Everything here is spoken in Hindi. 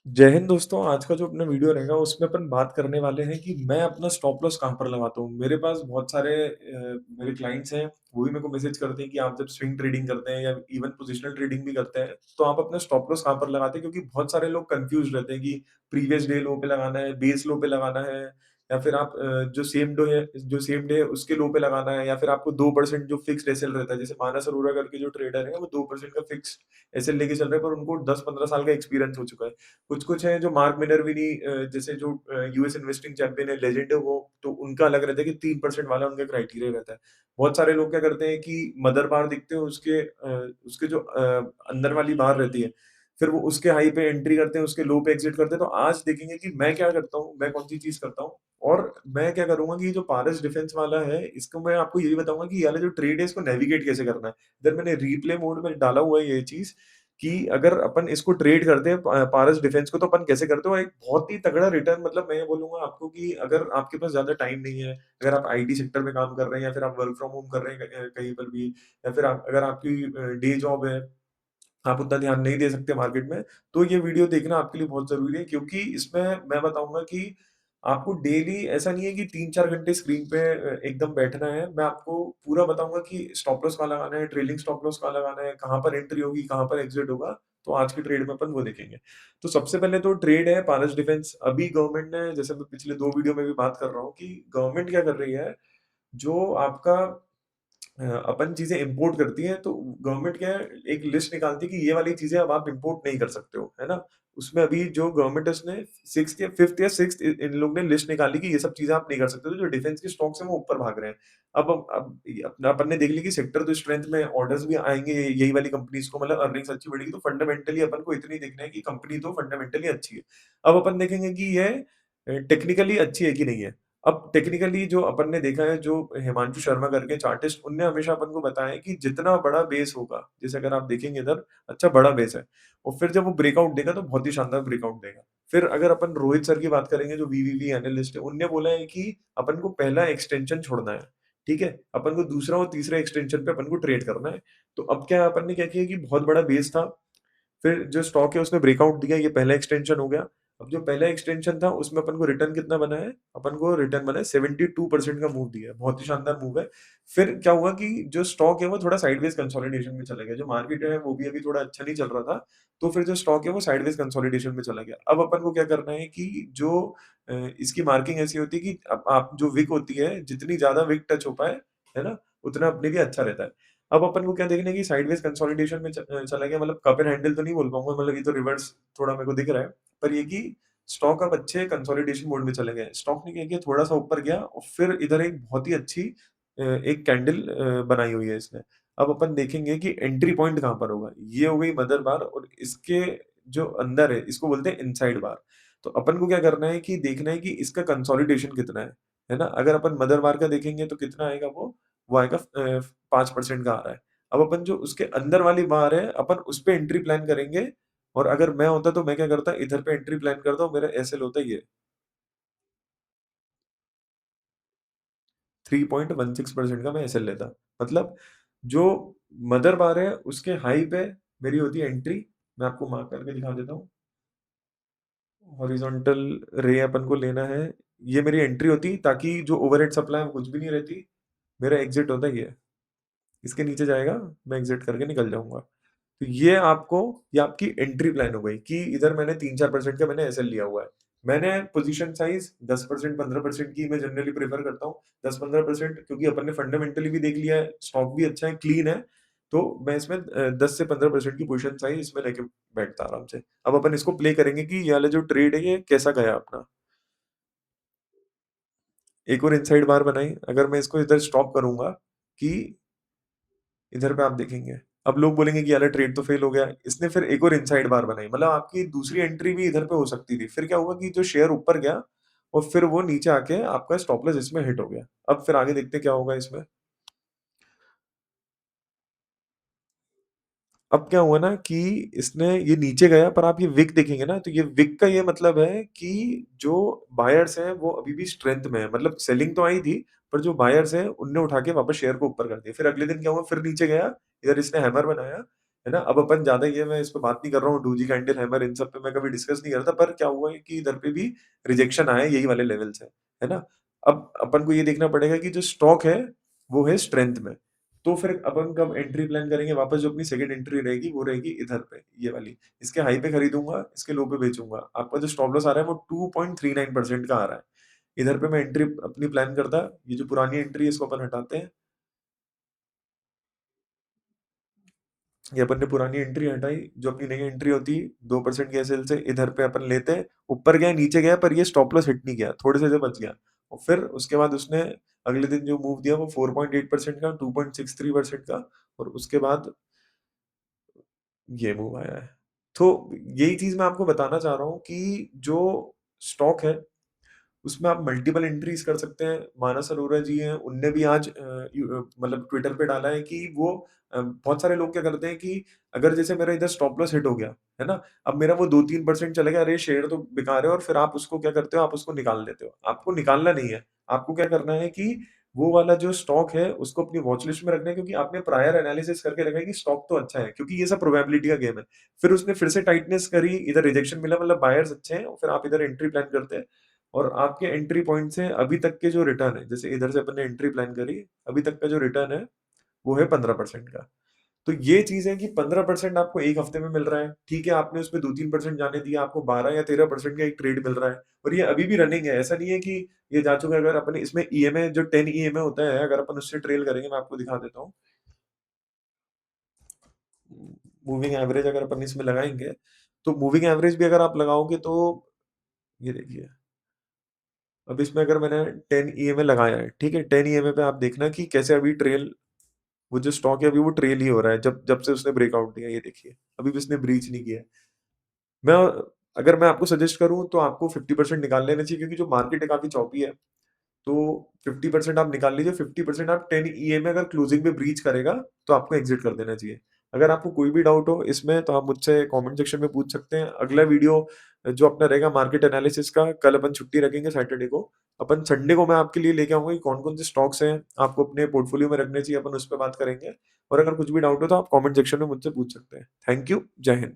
जय हिंद दोस्तों, आज का जो अपना वीडियो रहेगा उसमें अपन बात करने वाले हैं कि मैं अपना स्टॉप लॉस कहाँ पर लगाता हूँ। मेरे पास बहुत सारे मेरे क्लाइंट्स हैं, वो भी मेरे को मैसेज करते हैं कि आप जब स्विंग ट्रेडिंग करते हैं या इवन पोजिशनल ट्रेडिंग भी करते हैं, तो आप अपना स्टॉप लॉस कहाँ पर लगाते हैं? क्योंकि बहुत सारे लोग कन्फ्यूज़ रहते हैं कि प्रीवियस डे लो पे लगाना है, बेस लो पे लगाना है या फिर आप जो सेम डे है उसके लो पे लगाना है या फिर आपको 2% जो फिक्स्ड एसएल रहता है। जैसे मानस अरोड़ा करके जो ट्रेडर है, वो 2% का फिक्स्ड एसएल लेके चल रहे हैं, पर उनको 10-15 साल का एक्सपीरियंस हो चुका है। कुछ-कुछ हैं जो मार्क मिनर्विनी जैसे जो यूएस इन्वेस्टिंग चैंपियन है, लेजेंड है वो, तो उनका अलग रहता है कि 3% वाला उनका क्राइटेरिया रहता है। बहुत सारे लोग क्या करते हैं कि मदर बार दिखते हैं उसके जो अंदर वाली बार रहती है, फिर वो उसके हाई पे एंट्री करते हैं, उसके लो पे एग्ज़िट करते हैं। तो आज देखेंगे कि मैं क्या करता हूँ, मैं कौन-सी चीज़ करता हूँ और मैं क्या करूँगा कि ये जो पारस डिफेंस वाला है, इसको मैं आपको यही बताऊँगा कि ये वाला जो ट्रेड है, इसको नेविगेट कैसे करना है। इधर मैंने रिप्ले मोड में डाला हुआ है ये चीज़ कि अगर अपन इसको ट्रेड करते हैं पारस डिफेंस को तो अपन कैसे करते हो एक बहुत ही तगड़ा रिटर्न मतलब मैं ये बोलूँगा आपको कि अगर आपके पास ज़्यादा टाइम नहीं है, अगर आप आईटी सेक्टर में काम कर रहे हैं या फिर आप वर्क फ्रॉम होम कर रहे हैं कहीं पर भी या फिर आप अगर आपकी डे जॉब है, आप उतना ध्यान नहीं दे सकते मार्केट में, तो ये वीडियो देखना आपके लिए बहुत ज़रूरी है क्योंकि इसमें मैं बताऊँगा कि आपको डेली ऐसा नहीं है कि 3-4 घंटे स्क्रीन पे एकदम बैठना है। मैं आपको पूरा बताऊँगा कि स्टॉप लॉस कहाँ लगाना है, ट्रेलिंग स्टॉप लॉस कहाँ लगाना है, कहाँ पर एंट्री होगी, कहाँ पर एग्ज़िट होगा। तो आज की ट्रेड में अपन वो देखेंगे। तो सबसे पहले तो ट्रेड है पारस डिफेंस। अभी गवर्नमेंट ने जैसे मैं पिछले 2 वीडियो में भी बात कर रहा हूँ कि गवर्नमेंट क्या कर रही है, जो आपका अपन चीज़ें इम्पोर्ट करती हैं, तो गवर्नमेंट क्या है, एक लिस्ट निकालती है कि ये वाली चीज़ें अब आप इम्पोर्ट नहीं कर सकते हो, है ना? उसमें अभी जो गवर्नमेंट है उसने 6th या 5th या 6th इन लोग ने लिस्ट निकाली कि ये सब चीज़ें आप नहीं कर सकते, तो जो डिफेंस के स्टॉक्स हैं वो ऊपर भाग रहे हैं। अब अपन ने देख लिया कि सेक्टर तो स्ट्रेंथ में ऑर्डर्स भी आएँगे यही वाली कंपनीज़ को मतलब अर्निंग्स अच्छी बढ़ेगी, तो फंडामेंटली अपन को इतना ही देखना है कि कंपनी तो फंडामेंटली अच्छी है। अब अपन देखेंगे कि ये टेक्निकली अच्छी है कि नहीं है। अब टेक्निकली जो अपन ने देखा है, जो हिमांशु शर्मा करके चार्टिस्ट उनने हमेशा अपन को बताया है कि जितना बड़ा बेस होगा, जैसे अगर आप देखेंगे इधर अच्छा बड़ा बेस है और फिर जब वो ब्रेकआउट देगा तो बहुत ही शानदार ब्रेकआउट देगा। फिर अगर अपन रोहित सर की बात करेंगे जो वीवीवी एनालिस्ट है, उनने बोला है कि अपन को पहला एक्सटेंशन छोड़ना है, ठीक है? अपन को दूसरा और तीसरा एक्सटेंशन पे अपन को ट्रेड करना है। तो अब क्या अपन ने क्या किया कि बहुत बड़ा बेस था, फिर जो स्टॉक है उसने ब्रेकआउट दिया, ये पहला एक्सटेंशन हो गया। अब जो पहला एक्सटेंशन था उसमें अपन को रिटर्न कितना बना है? अपन को रिटर्न बना है 72% का मूव दिया है, बहुत ही शानदार मूव है। फिर क्या हुआ कि जो स्टॉक है वो थोड़ा साइडवेज़ कंसोलिडेशन में चला गया, जो मार्केट है वो भी अभी थोड़ा अच्छा नहीं चल रहा था, तो फिर जो स्टॉक है वो साइडवेज़ कंसोलिडेशन में चला गया। अब अपन को क्या करना है कि जो इसकी मार्किंग ऐसी होती है कि अब आप जो विक होती है, जितनी ज़्यादा विक टच हो पाए, है ना? उतना अपने लिए अच्छा रहता है। अब अपन को क्या देखना है कि साइडवेज़ कंसोलिडेशन में चला गया मतलब कप एंड हैंडल तो नहीं बोल पाऊँगा मतलब ये तो रिवर्स थोड़ा मेरे को दिख रहा है। पर ये कि स्टॉक अब अच्छे कंसोलिडेशन मोड में चले गए हैं। स्टॉक ने क्या किया थोड़ा-सा ऊपर गया और फिर इधर एक बहुत ही अच्छी एक कैंडल बनाई हुई है इसने। अब अपन देखेंगे कि एंट्री पॉइंट कहाँ पर होगा। ये हो गई मदर बार और इसके जो अंदर है इसको बोलते हैं इनसाइड बार। तो अपन को क्या करना है कि देखना है कि इसका कंसोलिडेशन कितना है ना? अगर अपन मदर बार का देखेंगे तो कितना आएगा वो आएगा 5% का आ रहा है। अब अपन जो उसके अंदर वाली बार है, अपन उस पे एंट्री प्लान करेंगे और अगर मैं होता तो मैं क्या करता इधर पे एंट्री प्लान करता हूँ, मेरा एसएल होता ये 3.16% का मैं एसएल लेता। मतलब जो मदर बार है उसके हाई पे मेरी होती है एंट्री, मैं आपको मार्क करके दिखा देता हूँ। हॉरिज़ॉन्टल रे अपन को लेना है, ये मेरी एंट्री होती ताकि जो ओवरहेड सप्लाई है वो कुछ भी नहीं रहती, मेरा एग्ज़िट होता ये। इसके नीचे जाएगा, मैं एग्ज़िट करके निकल जाऊँगा। तो ये आपकी एंट्री प्लान हो गई कि इधर मैंने 3-4% का मैंने एसएल लिया हुआ है। मैंने पोज़ीशन साइज़ 10% 15% की मैं जनरली प्रेफ़र करता हूँ। 10-15% क्योंकि अपन ने फंडामेंटली भी देख लिया है, स्टॉक भी अच्छा है, क्लीन है, तो मैं इसमें 10 से 15% की पोज़ीशन साइज़ इसमें लेके बैठता आराम से। अब अपन इसको प्ले करेंगे कि ये वाला जो ट्रेड है ये कैसा गया अपना। एक और इनसाइड बार बनाई, अगर मैं इसको इधर स्टॉप करूँगा कि इधर पे आप देखेंगे। अब लोग बोलेंगे कि यार ट्रेड तो फेल हो गया। इसने फिर एक और इनसाइड बार बनाई। मतलब आपकी दूसरी एंट्री भी इधर पे हो सकती थी। फिर क्या हुआ कि जो शेयर ऊपर गया और फिर वो नीचे आके आपका स्टॉप लॉस इसमें हिट हो गया। अब फिर आगे देखते हैं क्या होगा इसमें। अब क्या हुआ ना कि इसने ये नीचे गया पर आप ये विक देखेंगे ना तो ये विक का ये मतलब है कि जो बायर्स हैं वो अभी भी स्ट्रेंथ में है। मतलब सेलिंग तो आई थी पर जो बायर्स हैं उनने उठा के वापस शेयर को ऊपर कर दिया। फिर अगले दिन क्या हुआ फिर नीचे गया, इधर इसने हैमर बनाया, है ना? अब अपन ज़्यादा ये मैं इस पे बात नहीं कर रहा हूँ, डोजी, कैंडल, हैमर इन सब पे मैं कभी डिस्कस नहीं करता, पर क्या हुआ है कि इधर पे भी रिजेक्शन आया यही वाले लेवल से, है ना? अब अपन को ये देखना पड़ेगा कि जो स्टॉक है, वो है स्ट्रेंथ में। तो फिर अपन कब एंट्री प्लान करेंगे, वापस जो अपनी सेकंड एंट्री रहेगी, वो रहेगी इधर पे, ये वाली। इसके हाई पे खरीदूँगा, इसके लो पे बेचूँगा। आपका जो स्टॉप लॉस आ रहा है, वो 2.39% का आ रहा है। इधर पे मैं एंट्री अपनी प्लान करता, ये जो पुरानी एंट्री है, इसको अपन हटाते हैं। ये अपन ने पुरानी एंट्री हटाई, जो अपनी नई एंट्री होती, 2% के एसएल से इधर पे अपन लेते हैं, ऊपर गया, नीचे गया, पर ये स्टॉप लॉस हिट नहीं किया, थोड़े से बच गया। और फिर उसके बाद उसने अगले दिन जो मूव दिया, वो 4.8% का, 2.63% का, और उसके बाद ये मूव आया है। तो यही चीज़ मैं आपको बताना चाह रहा हूँ कि जो स्टॉक है, उसमें आप मल्टीपल एंट्रीज़ कर सकते हैं। मानस अरोड़ा जी हैं, उनने भी आज मतलब ट्विटर पे डाला है कि वो बहुत सारे लोग क्या करते हैं कि अगर जैसे मेरा इधर स्टॉप लॉस हिट हो गया, है ना? अब मेरा वो 2-3% चला गया, अरे! शेयर तो बेकार है, और फिर आप उसको क्या करते हो, आप उसको निकाल देते हो। आपको निकालना नहीं है, आपको क्या करना है कि वो वाला जो स्टॉक है, उसको अपनी वॉच लिस्ट में रखना है, क्योंकि आपने प्रायर एनालिसिस करके रखा है कि स्टॉक तो अच्छा है, क्योंकि ये सब प्रोबेबिलिटी का गेम है। फिर उसने फिर से टाइटनेस करी, इधर रिजेक्शन मिला, मतलब बायर्स अच्छे हैं, और फिर आप इधर एंट्री प्लान करते हैं। और आपके एंट्री पॉइंट से अभी तक के जो रिटर्न है, जैसे इधर से अपन ने एंट्री प्लान करी, अभी तक का जो रिटर्न है, वो है 15% का। तो ये चीज़ है कि 15% आपको 1 हफ्ते में मिल रहा है। ठीक है, आपने उसमें 2-3% जाने दिया, आपको 12 या 13% का एक ट्रेड मिल रहा है, और ये अभी भी रनिंग है। ऐसा नहीं है कि ये जा चुका है। अगर अपन इसमें ईएमए जो 10 ईएमए होता है, अगर अपन उससे ट्रेल करेंगे, मैं आपको दिखा देता हूँ। मूविंग एवरेज अगर अपन इसमें लगाएँगे, तो मूविंग एवरेज भी अगर आप लगाओगे, तो ये देखिए, अब इसमें अगर मैंने 10 ईएमए लगाया है, ठीक है? 10 ईएमए पे आप देखना कि कैसे अभी ट्रेल, वो जो स्टॉक है, अभी वो ट्रेल ही हो रहा है, जब जब से उसने ब्रेकआउट दिया, ये देखिए। अभी भी उसने ब्रीच नहीं किया है। मैं अगर मैं आपको सजेस्ट करूँ, तो आपको 50% निकाल लेना चाहिए, क्योंकि जो मार्केट है काफ़ी चॉपी है। तो 50% आप निकाल लीजिए, 50% आप 10 ईएमए अगर क्लोजिंग में ब्रीच करेगा, तो आपको एग्ज़िट कर देना चाहिए। अगर आपको कोई भी डाउट हो इसमें, तो आप मुझसे कमेंट सेक्शन में पूछ सकते हैं। अगला वीडियो जो अपना रहेगा मार्केट एनालिसिस का, कल अपन छुट्टी रखेंगे सैटरडे को। अपन संडे को मैं आपके लिए लेके आऊँगा कि कौन-कौन से स्टॉक्स हैं, आपको अपने पोर्टफोलियो में रखने चाहिए, अपन उस पे बात करेंगे। और अगर कुछ भी डाउट हो, तो आप कमेंट सेक्शन में मुझसे पूछ सकते हैं। थैंक यू, जय हिंद।